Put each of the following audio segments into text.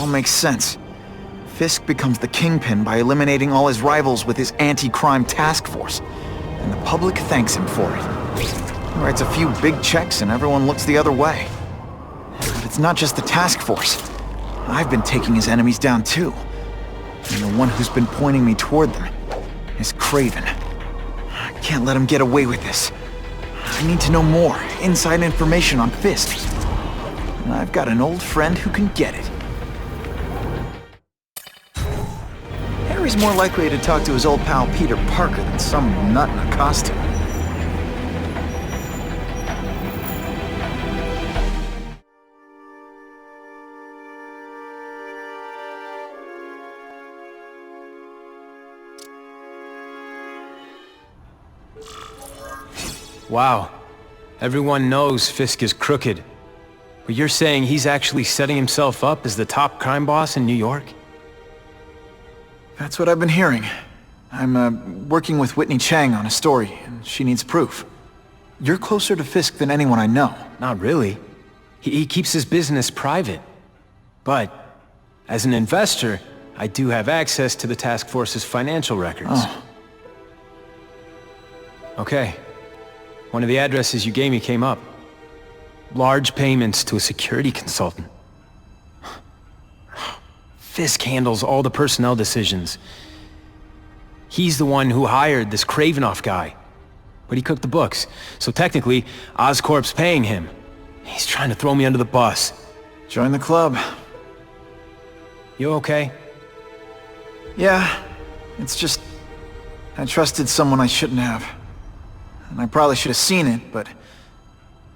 all makes sense. Fisk becomes the kingpin by eliminating all his rivals with his anti-crime task force, and the public thanks him for it. He writes a few big checks and everyone looks the other way. But it's not just the task force. I've been taking his enemies down too. And the one who's been pointing me toward them is Craven. I can't let him get away with this. I need to know more, inside information on Fisk. And I've got an old friend who can get it. Harry's more likely to talk to his old pal Peter Parker than some nut in a costume. Wow. Everyone knows Fisk is crooked. But you're saying he's actually setting himself up as the top crime boss in New York? That's what I've been hearing. I'm working with Whitney Chang on a story, and she needs proof. You're closer to Fisk than anyone I know. Not really. He keeps his business private. But, as an investor, I do have access to the task force's financial records. Oh. Okay. One of the addresses you gave me came up. Large payments to a security consultant. Fisk handles all the personnel decisions. He's the one who hired this Kravinoff guy. But he cooked the books, so technically, Oscorp's paying him. He's trying to throw me under the bus. Join the club. You okay? Yeah, it's just... I trusted someone I shouldn't have. And I probably should have seen it, but...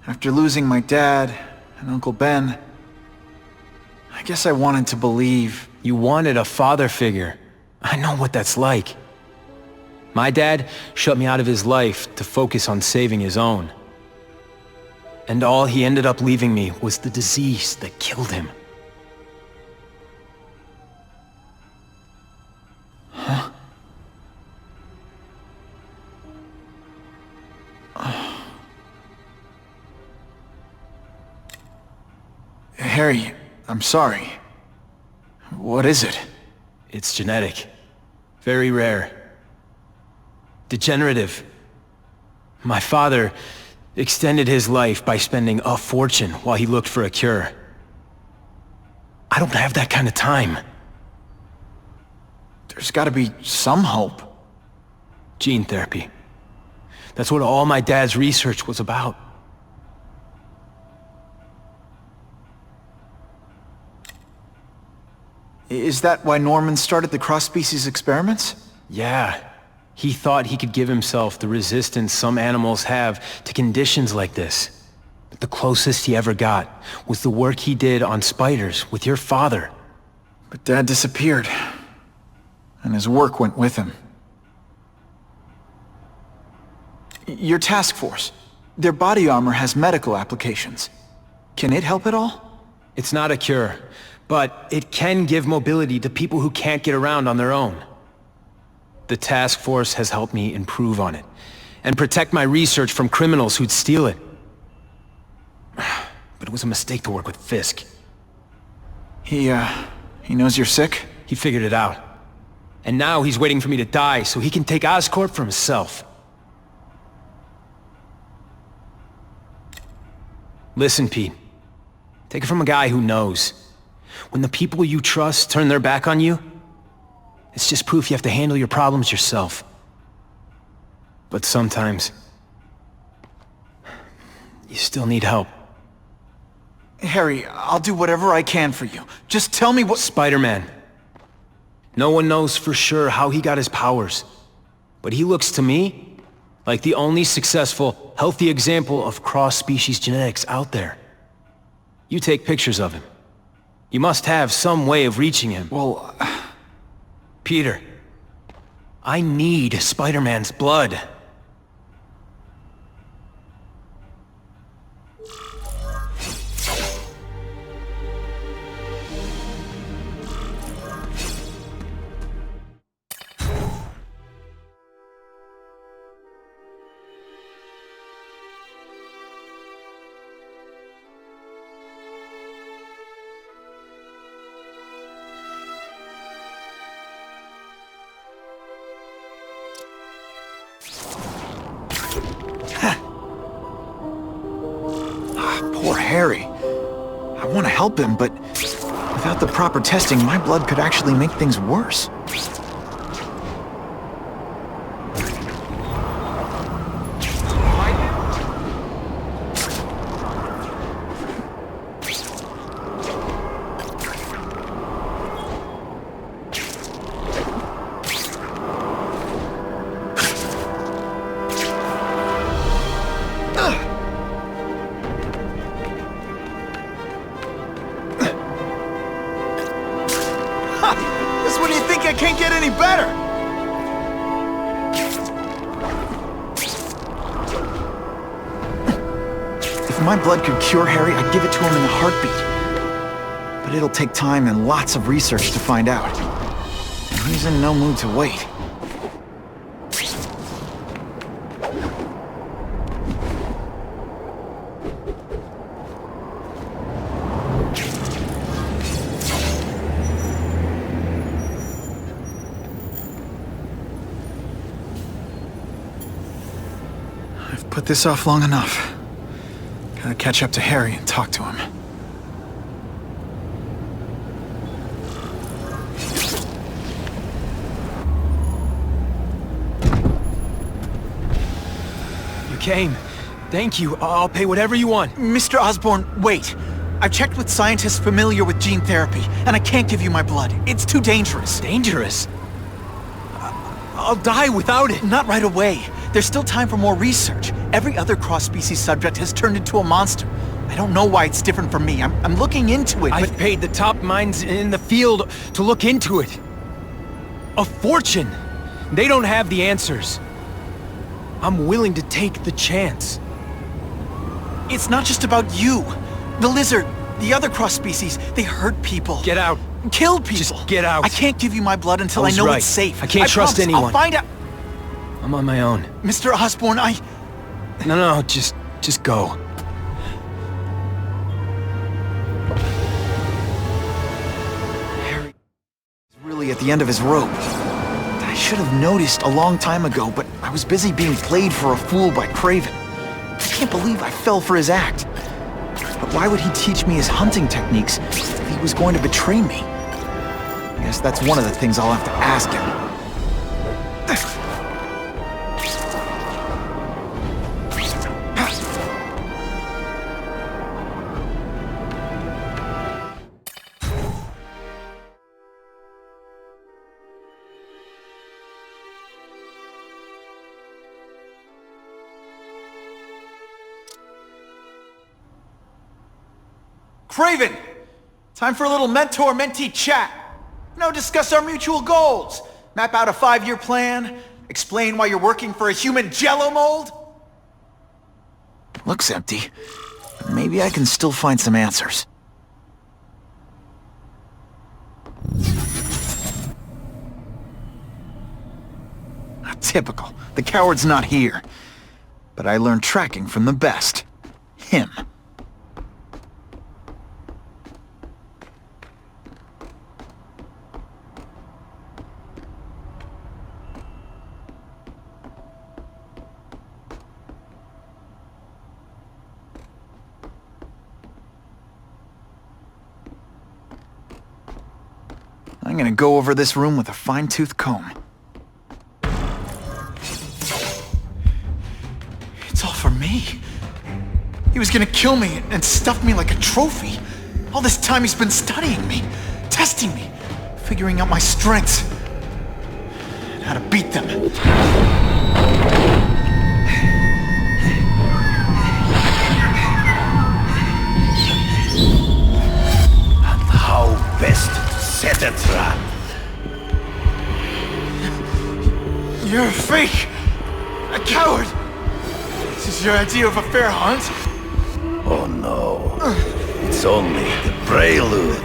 after losing my dad and Uncle Ben... I guess I wanted to believe... You wanted a father figure. I know what that's like. My dad shut me out of his life to focus on saving his own. And all he ended up leaving me was the disease that killed him. Huh? Harry, I'm sorry. What is it? It's genetic. Very rare. Degenerative. My father extended his life by spending a fortune while he looked for a cure. I don't have that kind of time. There's gotta be some hope. Gene therapy. That's what all my dad's research was about. Is that why Norman started the cross-species experiments? Yeah. He thought he could give himself the resistance some animals have to conditions like this. But the closest he ever got was the work he did on spiders with your father. But Dad disappeared. And his work went with him. Your task force. Their body armor has medical applications. Can it help at all? It's not a cure, but it can give mobility to people who can't get around on their own. The task force has helped me improve on it, and protect my research from criminals who'd steal it. But it was a mistake to work with Fisk. He knows you're sick? He figured it out. And now he's waiting for me to die so he can take Oscorp for himself. Listen, Pete. Take it from a guy who knows. When the people you trust turn their back on you, it's just proof you have to handle your problems yourself. But sometimes, you still need help. Harry, I'll do whatever I can for you. Just tell me what— Spider-Man. No one knows for sure how he got his powers. But he looks to me like the only successful, healthy example of cross-species genetics out there. You take pictures of him. You must have some way of reaching him. Well... Peter, I need Spider-Man's blood. Poor Harry. I want to help him, but without the proper testing, my blood could actually make things worse. I can't get any better! If my blood could cure Harry, I'd give it to him in a heartbeat. But it'll take time and lots of research to find out. And he's in no mood to wait. Put this off long enough. Gotta catch up to Harry and talk to him. You came. Thank you. I'll pay whatever you want. Mr. Osborn, wait. I've checked with scientists familiar with gene therapy, and I can't give you my blood. It's too dangerous. Dangerous? I'll die without it. Not right away. There's still time for more research. Every other cross-species subject has turned into a monster. I don't know why it's different from me. I'm looking into it, I've paid the top minds in the field to look into it. A fortune. They don't have the answers. I'm willing to take the chance. It's not just about you. The lizard, the other cross-species, they hurt people. Get out. Kill people. Just get out. I can't give you my blood until I know right. it's safe. I can't trust promise, anyone. I'll find out. I'm on my own. Mr. Osborn, No, just go. Harry is really at the end of his rope. I should have noticed a long time ago, but I was busy being played for a fool by Craven. I can't believe I fell for his act. But why would he teach me his hunting techniques if he was going to betray me? I guess that's one of the things I'll have to ask him. Craven! Time for a little mentor-mentee chat. Discuss our mutual goals. Map out a 5-year plan. Explain why you're working for a human jello mold. Looks empty. But maybe I can still find some answers. Typical. The coward's not here. But I learned tracking from the best. Him. I'm gonna go over this room with a fine-tooth comb. It's all for me. He was gonna kill me and stuff me like a trophy. All this time he's been studying me, testing me, figuring out my strengths, and how to beat them. And how best set a trap. You're a fake! A coward! This is your idea of a fair hunt? Oh no. It's only the prelude.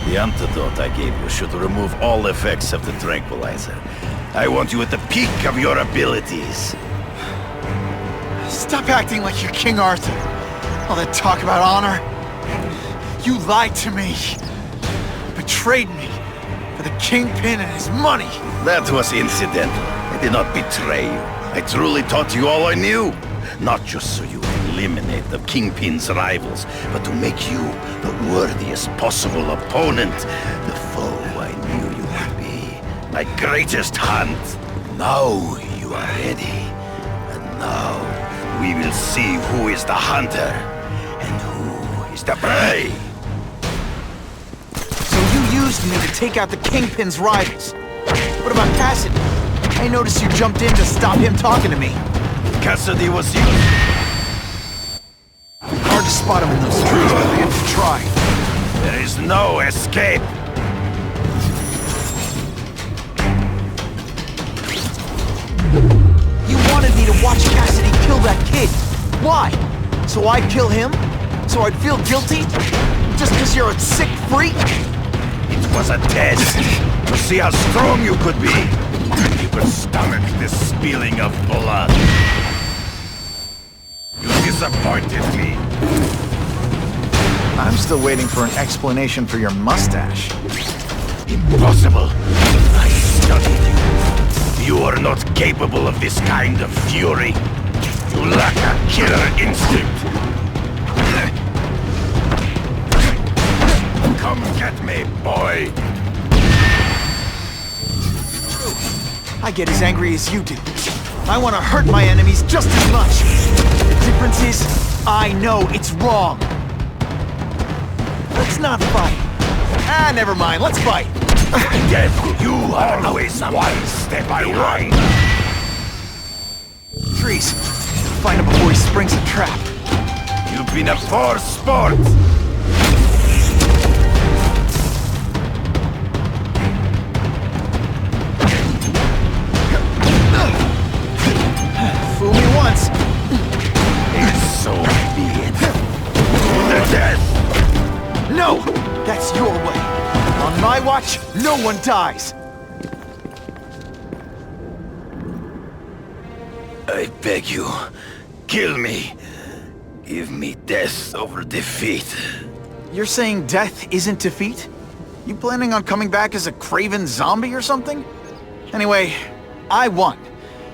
The antidote I gave you should remove all effects of the tranquilizer. I want you at the peak of your abilities. Stop acting like you're King Arthur. All that talk about honor. You lied to me. Betrayed me. For the Kingpin and his money. That was incidental. I did not betray you. I truly taught you all I knew. Not just so you eliminate the Kingpin's rivals, but to make you the worthiest possible opponent. The foe I knew you would be. My greatest hunt. Now you are ready. And now we will see who is the hunter and who is the prey. So you used me to take out the Kingpin's rivals. What about Cassidy? I noticed you jumped in to stop him talking to me. Cassidy was you. Hard to spot him in those trees, but I have to try. There is no escape. You wanted me to watch Cassidy kill that kid. Why? So I'd kill him? So I'd feel guilty? Just because you're a sick freak? It was a test to see how strong you could be. You could stomach the spilling of blood. You disappointed me. I'm still waiting for an explanation for your mustache. Impossible. I studied you. You are not capable of this kind of fury. You lack a killer instinct. Come get me, boy. I get as angry as you do. I want to hurt my enemies just as much. The difference is, I know it's wrong. Let's not fight. Ah, never mind. Let's fight. Death, you are always one step behind. Trees. Find him before he springs a trap. You've been a poor sport. Fool me once. So be it. The death! No! That's your way. On my watch, no one dies. I beg you, kill me. Give me death over defeat. You're saying death isn't defeat? You planning on coming back as a craven zombie or something? Anyway, I won.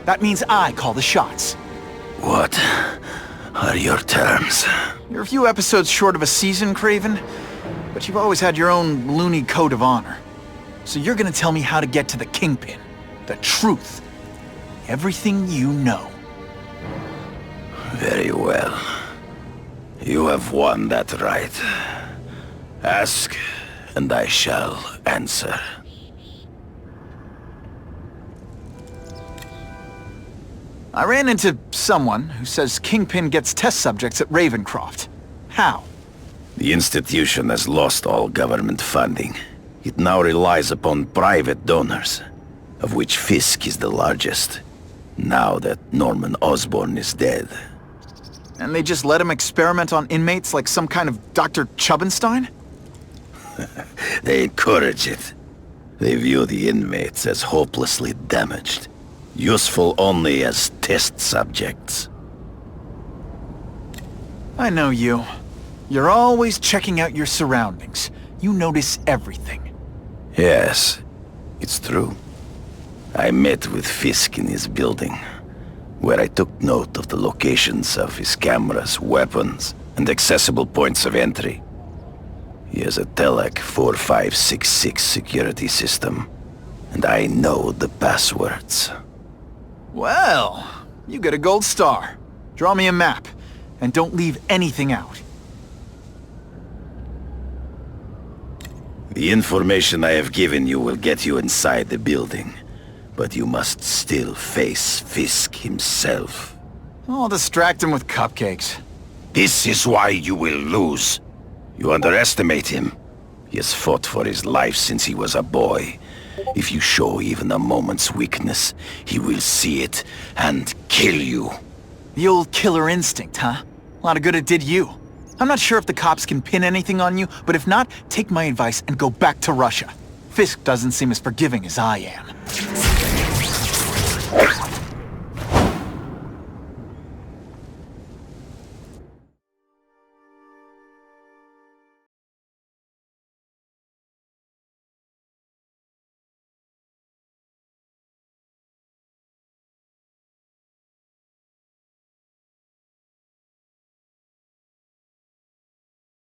That means I call the shots. What are your terms? You're a few episodes short of a season, Craven, but you've always had your own loony code of honor. So you're gonna tell me how to get to the Kingpin. The truth. Everything you know. Very well. You have won that right. Ask, and I shall answer. I ran into someone who says Kingpin gets test subjects at Ravencroft. How? The institution has lost all government funding. It now relies upon private donors, of which Fisk is the largest, now that Norman Osborn is dead. And they just let him experiment on inmates like some kind of Dr. Chubbenstein? They encourage it. They view the inmates as hopelessly damaged, useful only as test subjects. I know you. You're always checking out your surroundings. You notice everything. Yes, it's true. I met with Fisk in his building, where I took note of the locations of his cameras, weapons, and accessible points of entry. He has a Telec 4566 security system, and I know the passwords. Well, you get a gold star. Draw me a map, and don't leave anything out. The information I have given you will get you inside the building, but you must still face Fisk himself. I'll distract him with cupcakes. This is why you will lose. You underestimate him. He has fought for his life since he was a boy. If you show even a moment's weakness, he will see it and kill you. The old killer instinct, huh? A lot of good it did you. I'm not sure if the cops can pin anything on you, but if not, take my advice and go back to Russia. Fisk doesn't seem as forgiving as I am.